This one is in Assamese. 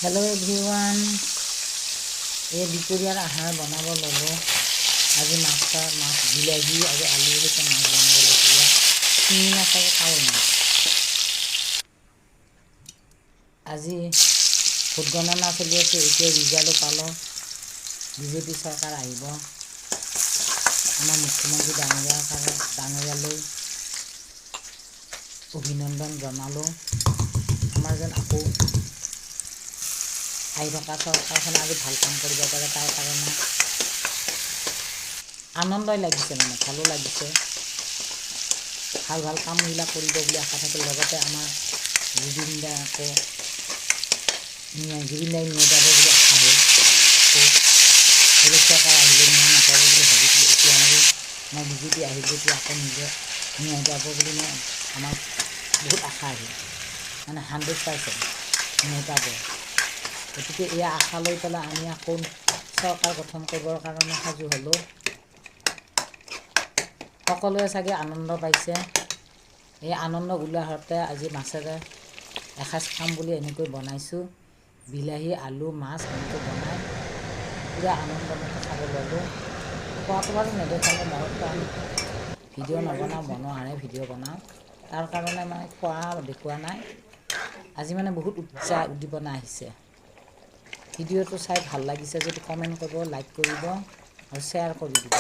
Hello everyone, এই দুপৰীয়াৰ আহাৰ বনাব ল'লোঁ। আজি মাছ বিলাহী আৰু আলুৰ সৈতে মাছ বনাব লৈছোঁ। চিনি নাথাকে কাৱৈ মাছ। আজি ভোট গণনা চলি আছে, এতিয়া ৰিজাল্টো পালোঁ। বিজেপি চৰকাৰ আহিব। আমাৰ মুখ্যমন্ত্ৰী ডাঙৰীয়ালৈ অভিনন্দন জনালোঁ। আমাৰ যেন আকৌ আহি থকা চৰকাৰখনে আৰু ভাল কাম কৰিব পাৰে, তাৰ কাৰণে আনন্দই লাগিছে, মানে ভালো লাগিছে। ভাল ভাল কামবিলাক কৰিব বুলি আশা থাকিল। লগতে আমাৰ জুবিন দাই নিয়াই যাব বুলি আশা হ'ল। চৰকাৰ আহিলে নিয়াই নাযাব বুলি ভাবিছিলোঁ। এতিয়া আৰু মই বিজেপি আহিল যেতিয়া আকৌ নিয়াই যাব বুলি আমাৰ বহুত আশা আহিল, মানে 100% নিয়াই যাব। গতিকে এয়া আশা লৈ পেলাই আমি আকৌ চৰকাৰ গঠন কৰিবৰ কাৰণে সাজু হ'লোঁ। সকলোৱে চাগে আনন্দ পাইছে। এই আনন্দ উল্লাসতে আজি মাছেৰে এসাঁজ খাম বুলি এনেকৈ বনাইছোঁ। বিলাহী, আলু, মাছ এনেকৈ বনাই পূৰা আনন্দমতে খাব ল'লোঁ। খোৱাটো বাৰু নেদেখালে, মই ভিডিঅ' নবনাওঁ, বনোৱাৰহে ভিডিঅ' বনাওঁ। তাৰ কাৰণে মই খোৱা দেখুওৱা নাই। আজি মানে বহুত উদ্দীপনা আহিছে। ভিডিঅ'টো চাই ভাল লাগিছে যদি কমেণ্ট কৰিব, লাইক কৰিব আৰু শ্বেয়াৰ কৰি দিব।